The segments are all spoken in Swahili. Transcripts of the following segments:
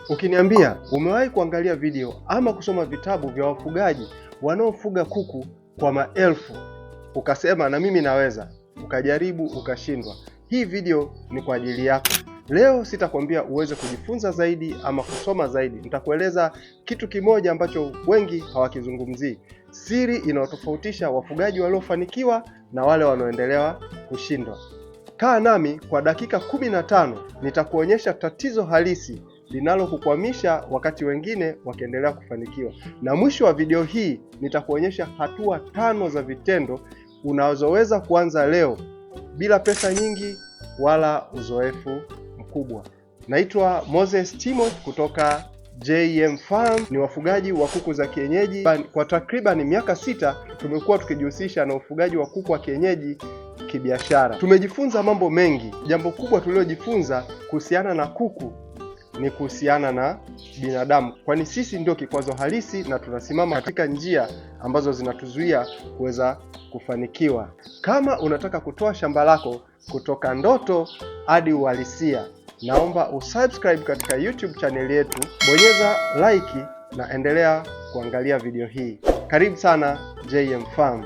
Ukiniambia umewahi kuangalia video ama kusoma vitabu vya wafugaji wanaofuga kuku kwa maelfu, ukasema na mimi naweza, ukajaribu ukashindwa, hii video ni kwa ajili yako. Leo sitakwambia uweze kujifunza zaidi ama kusoma zaidi. Nitakueleza kitu kimoja ambacho wengi hawakizungumzii, siri inayotofautisha wafugaji waliofanikiwa na wale wanaoendelea kushindwa. Kaa nami kwa dakika 15, nitakuonyesha tatizo halisi linalokukwamisha wakati wengine wakiendelea kufanikiwa. Na mwisho wa video hii nitakuonyesha hatua 5 za vitendo unazoweza kuanza leo bila pesa nyingi wala uzoefu mkubwa. Naitwa Moses Timothy kutoka JM Farm. Ni wafugaji wa kuku za kienyeji. Kwa takriban miaka 6 tumekuwa tukijihusisha na ufugaji wa kuku wa kienyeji kibiashara. Tumejifunza mambo mengi. Jambo kubwa tuliojifunza kuhusiana na kuku ni kuhusiana na binadamu, kwani sisi ndio kikwazo halisi na tunasimama katika njia ambazo zinatuzuia kuweza kufanikiwa. Kama unataka kutoa shamba lako kutoka ndoto hadi uhalisia, naomba usubscribe katika YouTube channel yetu, bonyeza like na endelea kuangalia video hii. Karibu sana JM Farm.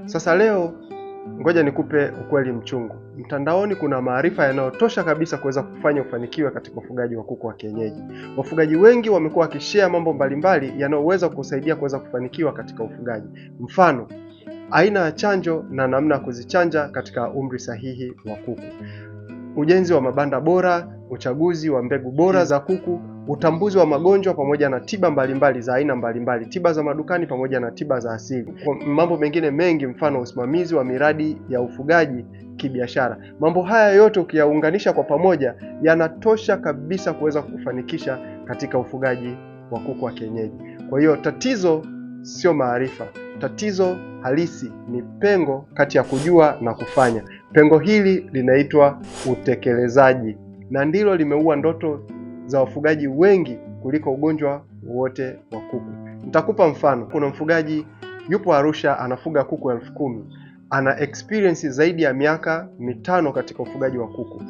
Sasa leo ngoja nikupe ukweli mchungu. Mtandaoni kuna maarifa yanayotosha kabisa kuweza kufanya ufanikiwe katika ufugaji wa kuku wa kienyeji. Wafugaji wengi wamekuwa wakishare mambo mbalimbali yanayoweza kusaidia kuweza kufanikiwa katika ufugaji. Mfano, aina ya chanjo na namna ya kuzichanja katika umri sahihi wa kuku, ujenzi wa mabanda bora, uchaguzi wa mbegu bora za kuku, utambuzi wa magonjwa pamoja na tiba mbalimbali za aina mbalimbali, tiba za madukani pamoja na tiba za asili. Kwa mambo mengine mengi, mfano usimamizi wa miradi ya ufugaji kibiashara. Mambo haya yote ukiyaunganisha kwa pamoja yanatosha kabisa kuweza kufanikisha katika ufugaji wa kuku wa kienyeji. Kwa hiyo tatizo sio maarifa. Tatizo halisi ni pengo kati ya kujua na kufanya. Pengo hili linaitwa utekelezaji, na ndilo limeua ndoto za wafugaji wengi kuliko ugonjwa wote wa kuku. Nitakupa mfano. Kuna mfugaji yupo Arusha, anafuga kuku 10,000. Ana experience zaidi ya miaka 5 katika ufugaji wa kuku.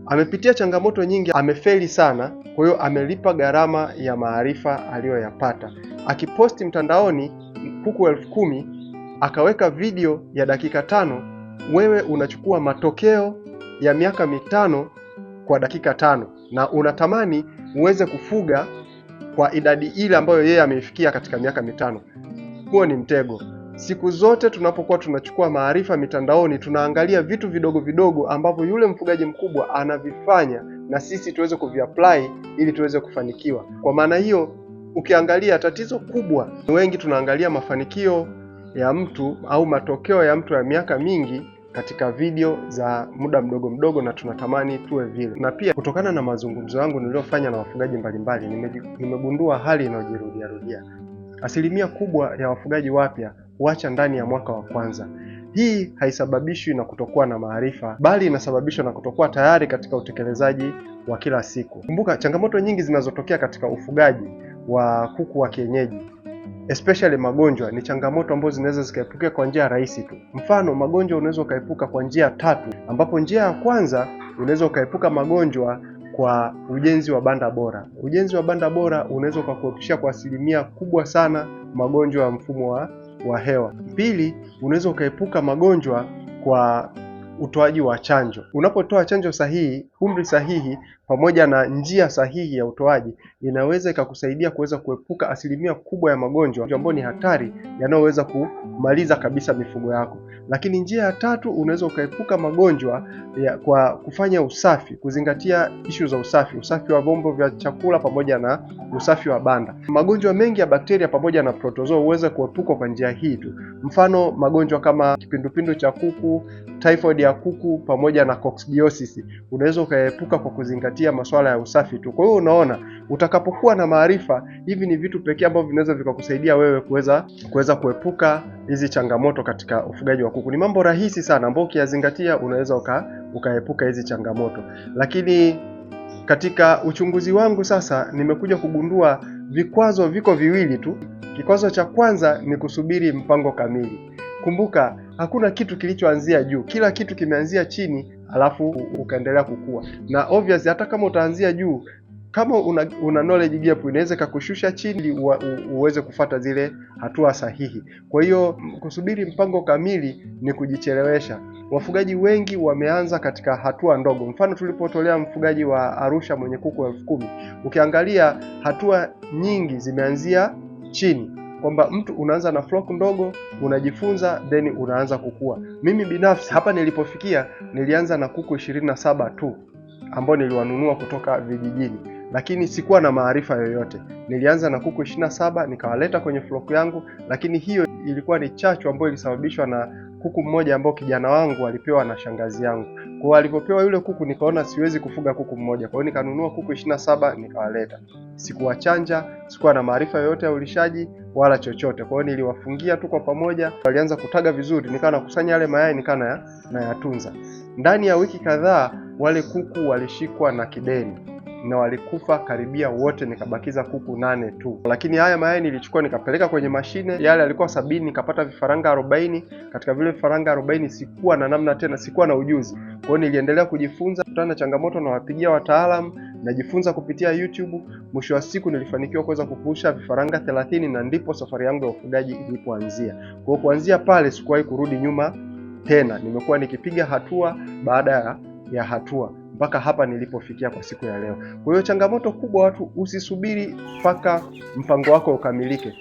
Amepitia changamoto nyingi, amefeli sana, kwa hiyo amelipa gharama ya maarifa aliyoyapata. Akiposti mtandaoni kuku 10,000, akaweka video ya dakika 5, wewe unachukua matokeo ya miaka 5 kwa dakika 5 na unatamani uweze kufuga kwa idadi ile ambayo yeye ameifikia katika miaka 5. Huo ni mtego. Siku zote tunapokuwa tunachukua maarifa mitandaoni, tunaangalia vitu vidogo vidogo ambavyo yule mfugaji mkubwa anavifanya na sisi tuweze kuviapply ili tuweze kufanikiwa. Kwa maana hiyo, ukiangalia tatizo kubwa, wengi tunaangalia mafanikio ya mtu au matokeo ya mtu ya miaka mingi katika video za muda mdogo mdogo, na tunatamani tuwe vile. Na pia kutokana na mazungumzo yangu niliyofanya na wafugaji mbalimbali, nimegundua hali inayojirudia rudia. Asilimia kubwa ya wafugaji wapya huacha ndani ya mwaka wa kwanza. Hii haisababishwi na kutokuwa na maarifa, bali inasababishwa na kutokuwa tayari katika utekelezaji wa kila siku. Kumbuka, changamoto nyingi zinazotokea katika ufugaji wa kuku wa kienyeji, especially magonjwa, ni changamoto ambazo zinaweza zikaepuka kwa njia rahisi tu. Mfano, magonjwa unaweza ukaepuka kwa njia 3, ambapo njia ya kwanza unaweza ukaepuka magonjwa kwa ujenzi wa banda bora. Ujenzi wa banda bora unaweza ukakuepusha kwa asilimia kubwa sana magonjwa ya mfumo wa hewa. Pili, unaweza ukaepuka magonjwa kwa utoaji wa chanjo. Unapotoa chanjo sahihi, umri sahihi, pamoja na njia sahihi ya utoaji, inaweza ikakusaidia kuweza kuepuka asilimia kubwa ya magonjwa ambayo ni hatari yanayoweza kumaliza kabisa mifugo yako. Lakini njia ya 3, unaweza ukaepuka magonjwa kwa kufanya usafi, kuzingatia issue za usafi wa vyombo vya chakula pamoja na usafi wa banda. Magonjwa mengi ya bakteria pamoja na protozoa huweza kuepukwa kwa njia hii tu. Mfano, magonjwa kama kipindupindu cha kuku, typhoid ya kuku pamoja na coccidiosis unaweza ukaepuka kwa kuzingatia masuala ya usafi tu. Kwa hiyo unaona, utakapokuwa na maarifa, hivi ni vitu pekee ambavyo vinaweza vikakusaidia wewe kuweza kuepuka hizi changamoto katika ufugaji wa kuku. Ni mambo rahisi sana ambayo ukiyazingatia unaweza ukaepuka hizi changamoto. Lakini katika uchunguzi wangu sasa nimekuja kugundua vikwazo viko viwili tu. Kikwazo cha kwanza ni kusubiri mpango kamili. Kumbuka, hakuna kitu kilichoanzia juu, kila kitu kimeanzia chini alafu ukaendelea kukua. Na obviously hata kama utaanzia juu, kama una knowledge gap inaweza kukushusha chini uweze kufata zile hatua sahihi. Kwa hiyo kusubiri mpango kamili ni kujichelewesha. Wafugaji wengi wameanza katika hatua ndogo. Mfano tulipotolea mfugaji wa Arusha mwenye kuku 10,000, ukiangalia hatua nyingi zimeanzia chini, kwamba mtu unaanza na flock ndogo, unajifunza then unaanza kukua. Mimi binafsi hapa nilipofikia nilianza na kuku 27 tu ambao niliwanunua kutoka vijijini, lakini sikuwa na maarifa yoyote. Nilianza na kuku 27 nikawaleta kwenye flock yangu, lakini hiyo ilikuwa ni chachu ambayo ilisababishwa na kuku mmoja ambao kijana wangu alipewa na shangazi yangu. Kwa hiyo alipopewa yule kuku nikaona siwezi kufuga kuku mmoja. Kwa hiyo nikanunua kuku 27 nikawaleta. Sikuwachanja, sikuwa na maarifa yoyote ya ulishaji wala chochote. Kwa hiyo niliwafungia tu kwa pamoja, walianza kutaga vizuri, nikawa nakusanya yale mayai nikawa nayatunza. Ndani ya wiki kadhaa wale kuku walishikwa na kideni na walikufa karibia wote, nikabakiza kuku 8 tu. Lakini haya mayai nilichukua nikapeleka kwenye mashine, yale alikuwa 70, nikapata vifaranga 40. Katika vile vifaranga 40 sikuwa na namna tena, sikuwa na ujuzi. Kwa hiyo niliendelea kujifunza, kutana na changamoto na wapigia wataalamu, najifunza kupitia YouTube. Mwisho wa siku nilifanikiwa kuweza kupusha vifaranga 30 na ndipo safari yangu ya ufugaji ilipoanzia. Kwa hiyo kuanzia pale sikuwahi kurudi nyuma tena. Nimekuwa nikipiga hatua baada ya hatua mpaka hapa nilipofikia kwa siku ya leo. Kwa hiyo changamoto kubwa, watu usisubiri mpaka mpango wako ukamilike.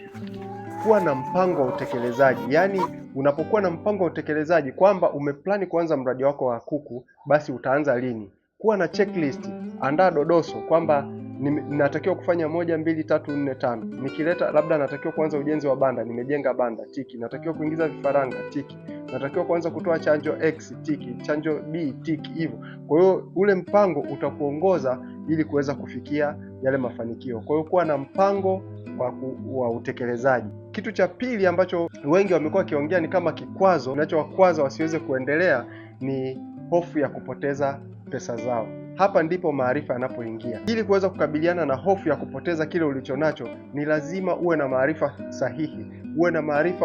Kuwa na mpango wa utekelezaji. Yaani unapokuwa na mpango wa utekelezaji kwamba umeplani kuanza mradi wako wa kuku, basi utaanza lini? Kuwa na checklist, andaa dodoso kwamba natakiwa kufanya 1 2 3 4 5. Nikileta labda natakiwa kuanza ujenzi wa banda, nimejenga banda, tiki. Natakiwa kuingiza vifaranga, tiki. Natakiwa kuanza kutoa chanjo X, tiki, chanjo B, tiki, hivyo. Kwa hiyo ule mpango utakuongoza ili kuweza kufikia yale mafanikio. Kwa hiyo kuwa na mpango wa utekelezaji. Kitu cha pili ambacho wengi wamekuwa wakiongea ni kama kikwazo kinachowakwaza wasiweze kuendelea ni hofu ya kupoteza pesa zao. Hapa ndipo maarifa yanapoingia. Ili kuweza kukabiliana na hofu ya kupoteza kile ulichonacho, ni lazima uwe na maarifa sahihi, uwe na maarifa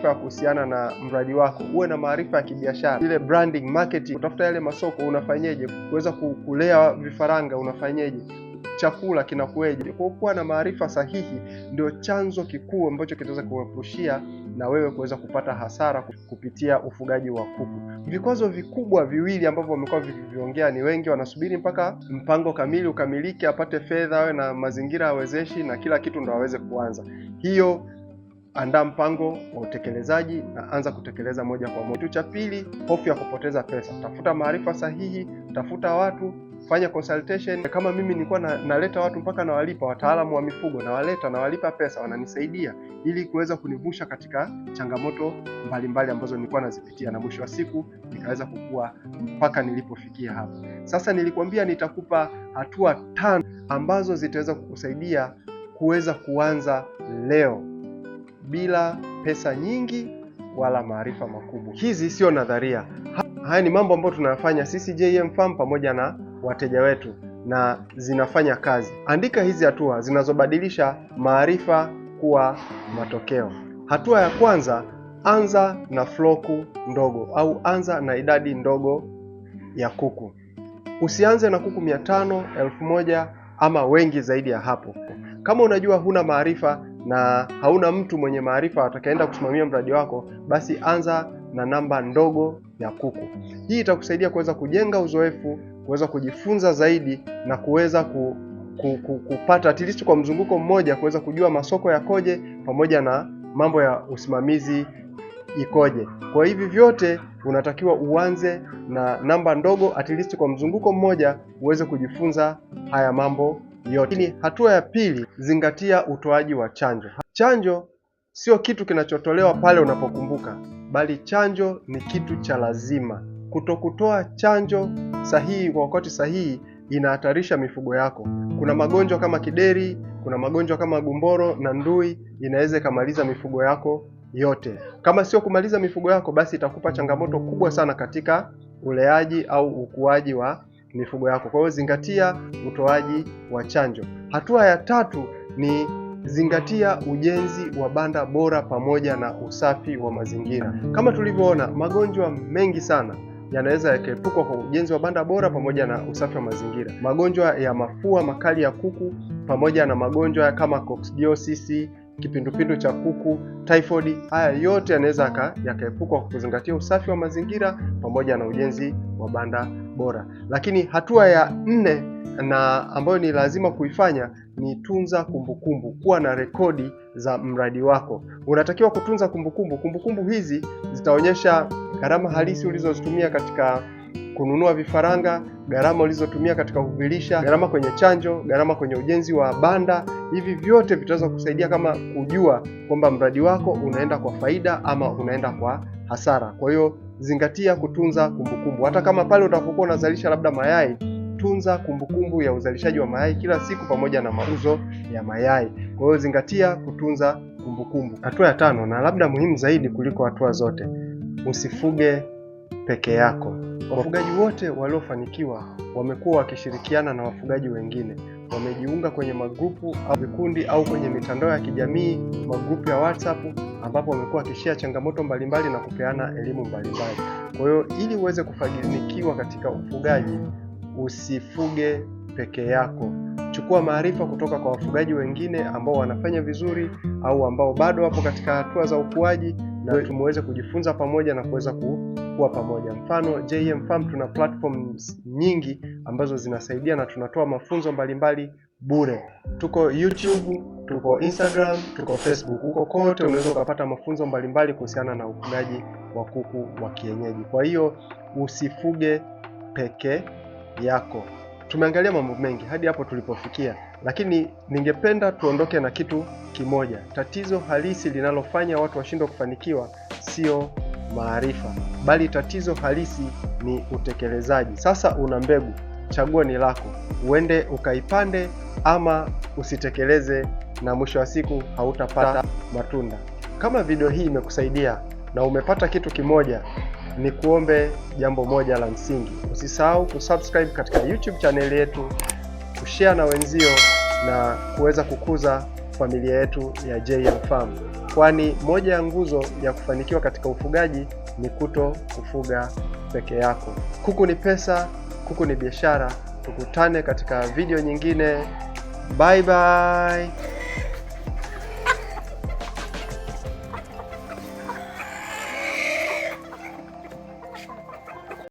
ya kuhusiana na mradi wako, uwe na maarifa ya kibiashara, ile branding, marketing, utafuta yale masoko unafanyeje, kuweza kulea vifaranga unafanyeje, chakula kinakueje. Kwa kuwa na maarifa sahihi ndio chanzo kikuu ambacho kitaweza kuepushia na wewe kuweza kupata hasara kupitia ufugaji wa kuku. Vikwazo vikubwa viwili ambavyo wamekuwa vikiviongea ni wengi wanasubiri mpaka mpango kamili ukamilike, apate fedha, awe na mazingira yawezeshi na kila kitu ndo aweze kuanza. Hiyo, andaa mpango wa utekelezaji na anza kutekeleza moja kwa moja. Kitu cha pili, hofu ya kupoteza pesa. Tafuta maarifa sahihi, tafuta watu, fanya consultation. Kama mimi nilikuwa naleta watu mpaka nawalipa, wataalamu wa mifugo nawalipa pesa, wananisaidia ili kuweza kunivusha katika changamoto mbalimbali ambazo nilikuwa nazipitia, na mwisho wa siku nikaweza kukua mpaka nilipofikia hapa. Sasa nilikwambia nitakupa hatua 5 ambazo zitaweza kukusaidia kuweza kuanza leo bila pesa nyingi wala maarifa makubwa. Hizi sio nadharia. Haya ni mambo ambayo tunayafanya sisi JM Farm pamoja na wateja wetu na zinafanya kazi. Andika hizi hatua zinazobadilisha maarifa kuwa matokeo. Hatua ya kwanza, anza na floku ndogo au anza na idadi ndogo ya kuku. Usianze na kuku 500, 1000 ama wengi zaidi ya hapo. Kama unajua huna maarifa na hauna mtu mwenye maarifa atakayeenda kusimamia mradi wako, basi anza na namba ndogo ya kuku. Hii itakusaidia kuweza kujenga uzoefu, kuweza kujifunza zaidi na kuweza kupata at least kwa mzunguko mmoja kuweza kujua masoko yakoje pamoja na mambo ya usimamizi ikoje. Kwa hivi vyote unatakiwa uanze na namba ndogo at least kwa mzunguko mmoja uweze kujifunza haya mambo yote. Lakini hatua ya pili, zingatia utoaji wa chanjo. Chanjo sio kitu kinachotolewa pale unapokumbuka, bali chanjo ni kitu cha lazima. kutokutoa chanjo sahihi kwa wakati sahihi inahatarisha mifugo yako. Kuna magonjwa kama kideri, kuna magonjwa kama gumboro na ndui, inaweza ikamaliza mifugo yako yote. Kama sio kumaliza mifugo yako, basi itakupa changamoto kubwa sana katika uleaji au ukuaji wa mifugo yako. Kwa hiyo zingatia utoaji wa chanjo. Hatua ya 3 ni zingatia ujenzi wa banda bora pamoja na usafi wa mazingira. Kama tulivyoona, magonjwa mengi sana yanaweza yakaepukwa kwa ujenzi wa banda bora pamoja na usafi wa mazingira. Magonjwa ya mafua makali ya kuku pamoja na magonjwa kama coccidiosis, kipindupindu cha kuku, typhoid, haya yote yanaweza yakaepukwa kwa kuzingatia usafi wa mazingira pamoja na ujenzi wa banda bora. Lakini hatua ya 4 na ambayo ni lazima kuifanya ni tunza kumbukumbu. Kuwa na rekodi za mradi wako. Unatakiwa kutunza kumbukumbu. Kumbukumbu hizi zitaonyesha gharama halisi ulizozitumia katika kununua vifaranga, gharama ulizotumia katika kuvilisha, gharama kwenye chanjo, gharama kwenye ujenzi wa banda. Hivi vyote vitaweza kusaidia kama kujua kwamba mradi wako unaenda kwa faida ama unaenda kwa hasara. Kwa hiyo zingatia kutunza kumbukumbu. Hata kama pale utakapokuwa unazalisha labda mayai, tunza kumbukumbu ya uzalishaji wa mayai kila siku pamoja na mauzo ya mayai. Kwa hiyo zingatia kutunza kumbukumbu. Hatua ya 5 na labda muhimu zaidi kuliko hatua zote, usifuge peke yako. Wafugaji wote waliofanikiwa wamekuwa wakishirikiana na wafugaji wengine. Wamejiunga kwenye magrupu au vikundi au kwenye mitandao ya kijamii, magrupu ya WhatsApp, ambapo wamekuwa wakishare changamoto mbalimbali na kupeana elimu mbalimbali. Kwa hiyo ili uweze kufanikiwa katika ufugaji, usifuge peke yako. Chukua maarifa kutoka kwa wafugaji wengine ambao wanafanya vizuri au ambao bado wapo katika hatua za ukuaji, na tumeweze kujifunza pamoja na kuweza kuwa pamoja. Mfano, JM Farm tuna platforms nyingi ambazo zinasaidia na tunatoa mafunzo mbalimbali bure. Tuko YouTube, tuko Instagram, tuko Facebook. Huko kote unaweza ukapata mafunzo mbalimbali kuhusiana na ufugaji wa kuku wa kienyeji. Kwa hiyo usifuge peke yako. Tumeangalia mambo mengi hadi hapo tulipofikia, lakini ningependa tuondoke na kitu kimoja. Tatizo halisi linalofanya watu washindwe kufanikiwa sio maarifa, bali tatizo halisi ni utekelezaji. Sasa una mbegu, chaguo ni lako. Uende ukaipande ama usitekeleze, na mwisho wa siku hautapata matunda. Kama video hii imekusaidia na umepata kitu kimoja, ni kuombe jambo moja la msingi. Usisahau kusubscribe katika YouTube channel yetu, kushare na wenzio na kuweza kukuza familia yetu ya JM Farm. Kwani moja ya nguzo ya kufanikiwa katika ufugaji ni kuto kufuga peke yako. Kuku ni pesa, kuku ni biashara. Tukutane katika video nyingine. Bye bye.